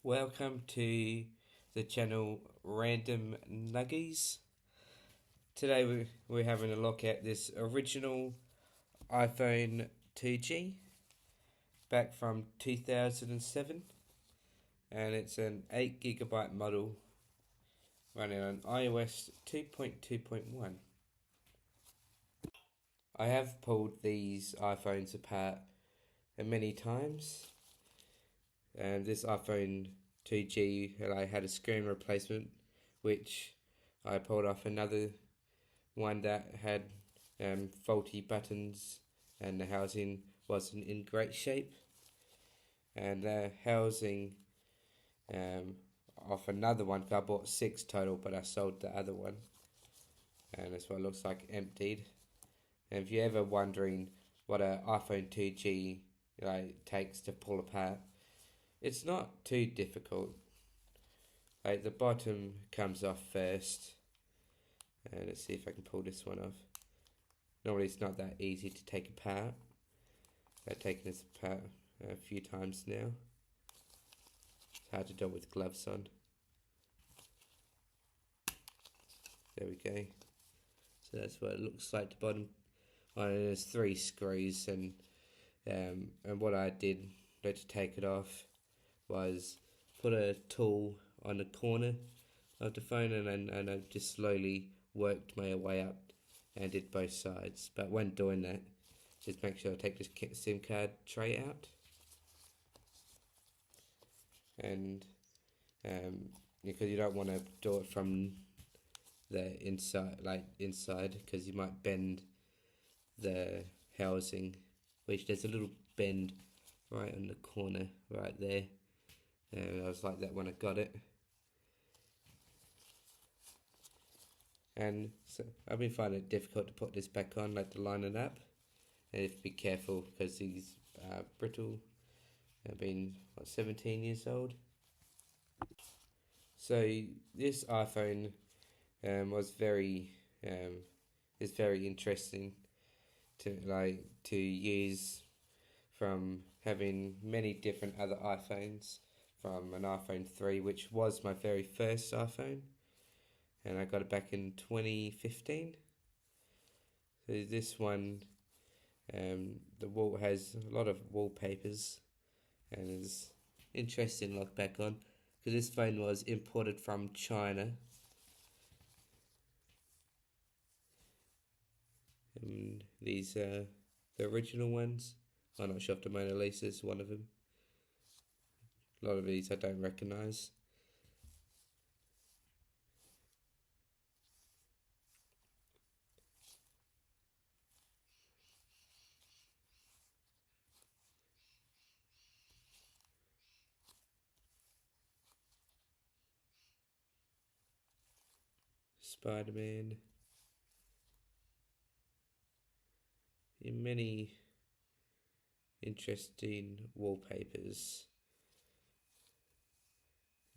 Welcome to the channel Random Nuggies. Today we're having a look at this original iPhone 2G back from 2007, and it's an 8GB model running on iOS 2.2.1. I have pulled these iPhones apart many times, and this iPhone 2G had a screen replacement, which I pulled off another one that had faulty buttons and the housing wasn't in great shape, and the housing off another one, I bought 6 total, but I sold the other one, and that's what it looks like, emptied. And if you're ever wondering what an iPhone 2G takes to pull apart, it's not too difficult. Like, the bottom comes off first, and let's see if I can pull this one off. Normally it's not that easy to take apart. I've taken this apart a few times now. It's hard to do with gloves on. There we go. So that's what it looks like, the bottom. There's 3 screws, and what I did to take it off was put a tool on the corner of the phone, and I just slowly worked my way up and did both sides. But when doing that, just make sure I take this SIM card tray out, and because you don't want to do it from the inside, because you might bend the housing, which there's a little bend right on the corner right there. I was like that when I got it. And so I've been finding it difficult to put this back on, like to line it up. And you have to be careful because these are brittle. I've been 17 years old. So this iPhone was is very interesting to use, from having many different other iPhones, from an iPhone 3, which was my very first iPhone, and I got it back in 2015. So this one, the wall has a lot of wallpapers, and it's interesting to look back on, because this phone was imported from China. And these are the original ones. I'm not sure if the Mona Lisa is one of them. A lot of these I don't recognise. Spider-Man. In many interesting wallpapers.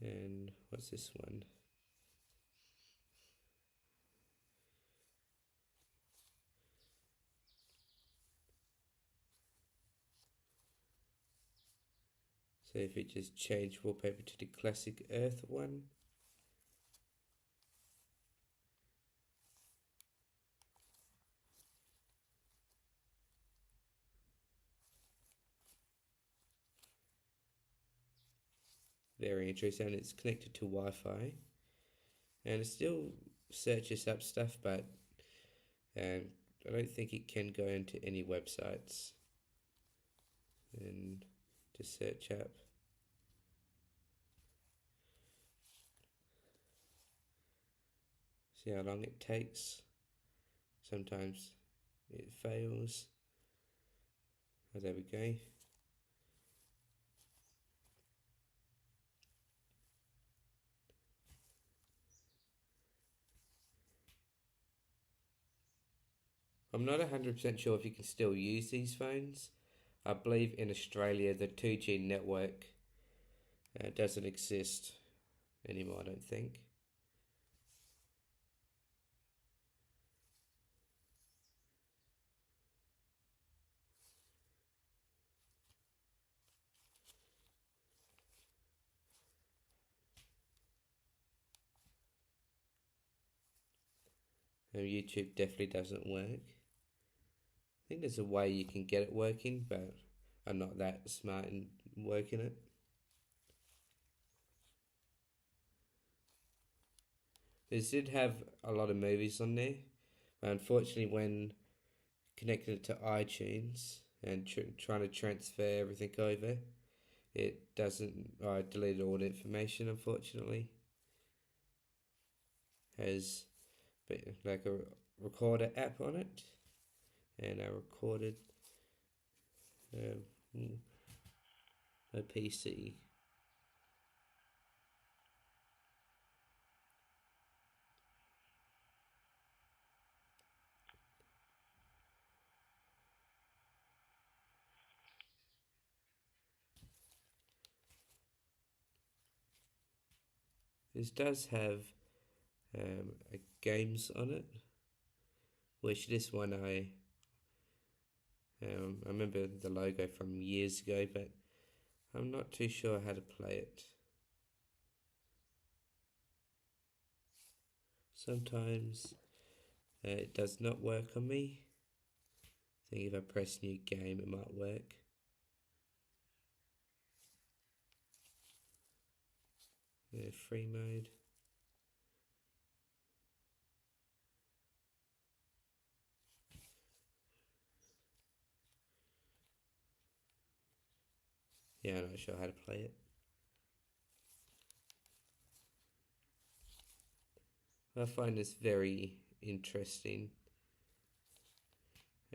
And what's this one? So if we just change wallpaper to the classic Earth one. Very interesting, and it's connected to Wi-Fi. And it still searches up stuff, but I don't think it can go into any websites and to search up. See how long it takes. Sometimes it fails. Oh, there we go. I'm not 100% sure if you can still use these phones. I believe in Australia the 2G network doesn't exist anymore, I don't think. YouTube definitely doesn't work. I think there's a way you can get it working, but I'm not that smart in working it. This did have a lot of movies on there, but unfortunately, when connecting it to iTunes and trying to transfer everything over, it doesn't. I deleted all the information, unfortunately. Has like a recorder app on it, and I recorded um, a PC. This does have games on it, which this one I remember the logo from years ago, but I'm not too sure how to play it. Sometimes it does not work on me. I think if I press new game, it might work. Free mode. Yeah, I'm not sure how to play it. I find this very interesting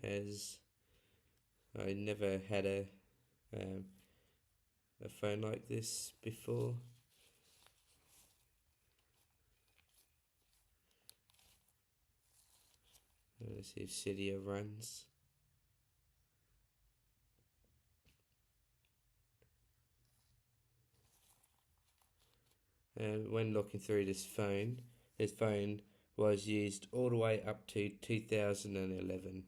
as I never had um, a phone like this before. Let's see if Cydia runs. And when looking through this phone was used all the way up to 2011.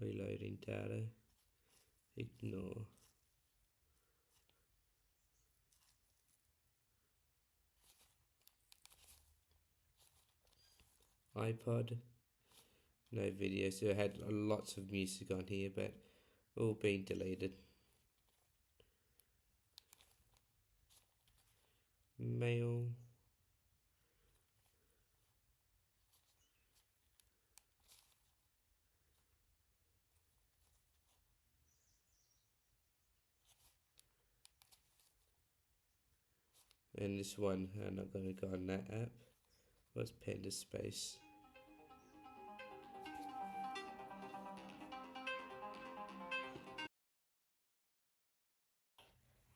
Reloading data. Ignore. iPod. No video, so I had lots of music on here, but all been deleted. Mail. And this one, I'm not going to go on that app. What's Panda Space?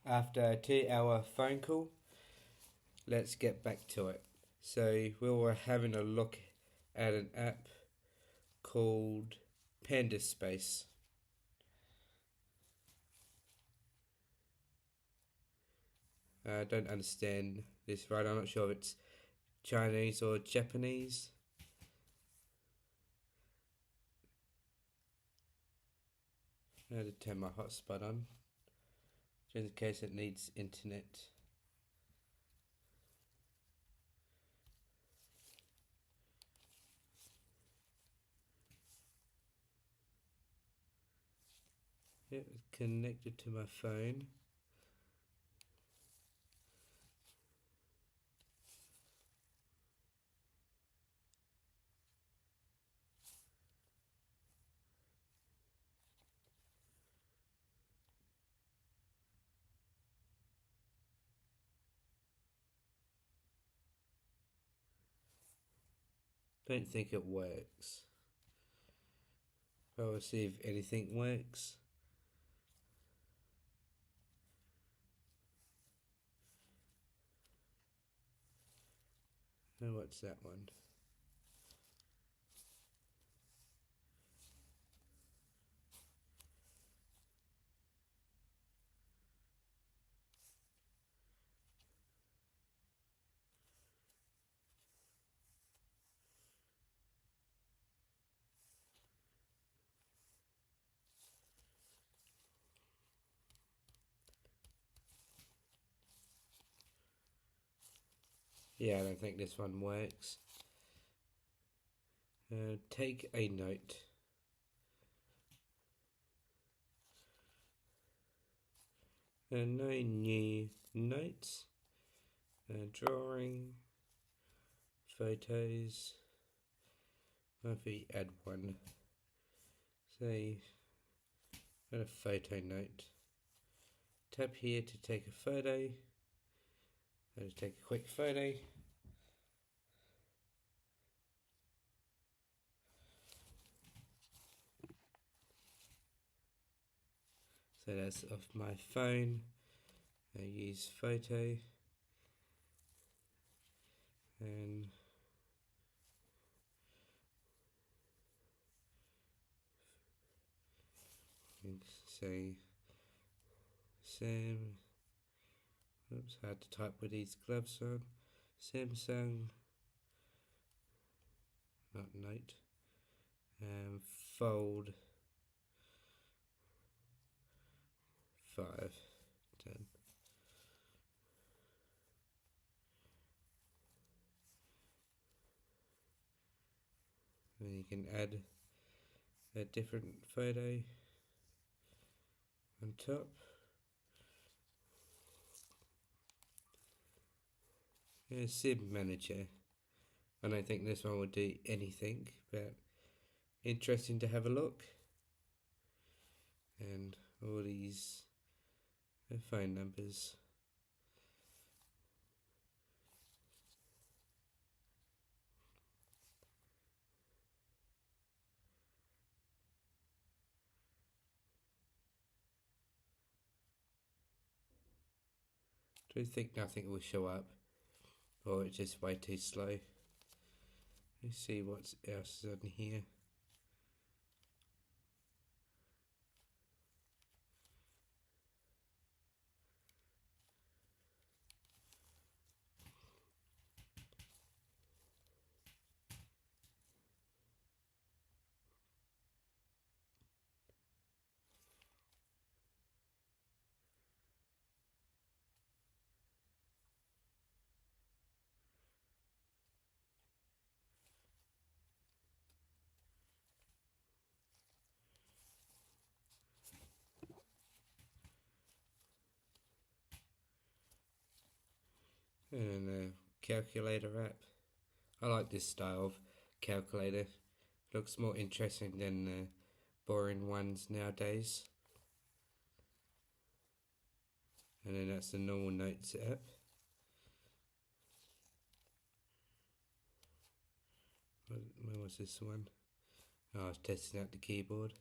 After a 2-hour phone call, let's get back to it. So we were having a look at an app called Panda Space. I don't understand this right. I'm not sure if it's Chinese or Japanese. I had to turn my hotspot on, just in case it needs internet. Yep, it's connected to my phone. Don't think it works. But we'll see if anything works. And what's that one? Yeah, I don't think this one works. Take a note. No new notes. Drawing. Photos. If we add one. Say, add a photo note. Tap here to take a photo. I'll just take a quick photo. So that's off my phone. I use photo and say Sam. Oops, hard to type with these gloves on. Samsung, not note. Fold 5, 10. And you can add a different photo on top. Sim Manager. I don't think this one will do anything, but interesting to have a look. And all these phone numbers. Do you think nothing will show up, or it's just way too slow? Let's see what else is on here. And a calculator app. I like this style of calculator. Looks more interesting than the boring ones nowadays. And then that's the normal notes app. Where was this one? Oh, I was testing out the keyboard.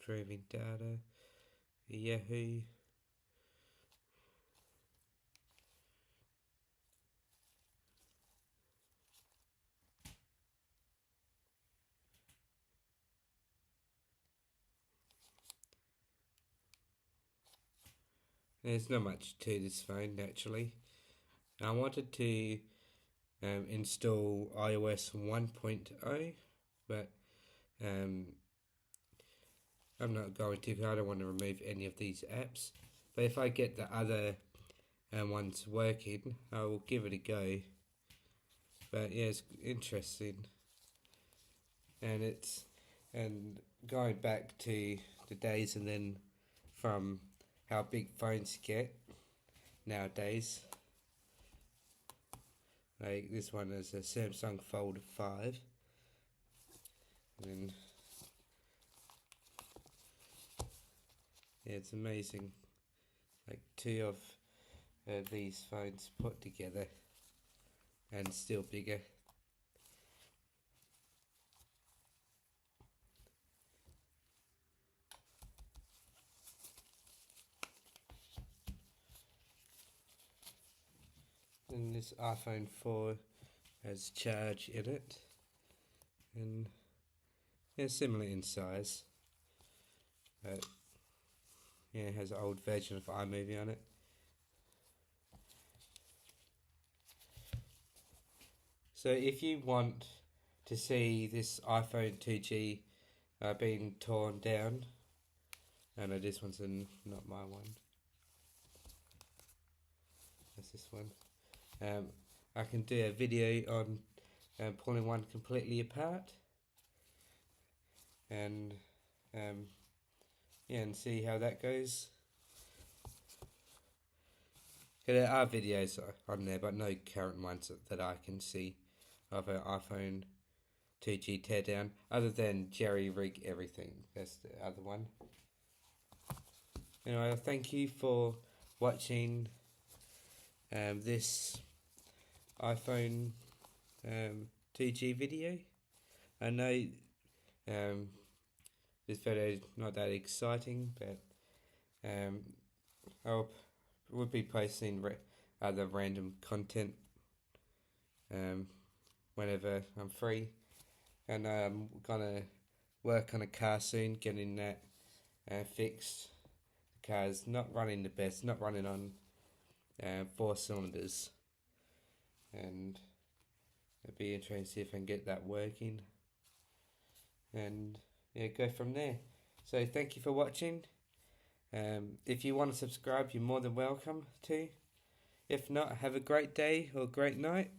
Retrieving data. Yahoo. There's not much to this phone naturally. I wanted to install iOS 1.0, but I'm not going to because I don't want to remove any of these apps. But if I get the other ones working, I will give it a go. But yeah, it's interesting, and going back to the days and then from how big phones get nowadays. Like this one is a Samsung Fold 5, and then yeah, it's amazing. Like two of these phones put together and still bigger. And this iPhone 4 has charge in it, and yeah, similar in size, but yeah, it has an old version of iMovie on it. So if you want to see this iPhone 2G being torn down. Oh no, this one's not my one. That's this one. I can do a video on pulling one completely apart, and yeah, and see how that goes. Yeah, there are videos on there, but no current ones that I can see of an iPhone 2G teardown, other than Jerry Rig Everything. That's the other one. Anyway, thank you for watching this iPhone 2G video. I know this video is not that exciting, but we'll be posting other random content whenever I'm free, and I'm gonna work on a car soon, getting that fixed. The car's not running the best, not running on 4 cylinders, and it'd be interesting to see if I can get that working, and yeah, go from there. So thank you for watching. If you want to subscribe, you're more than welcome to. If not, have a great day or great night.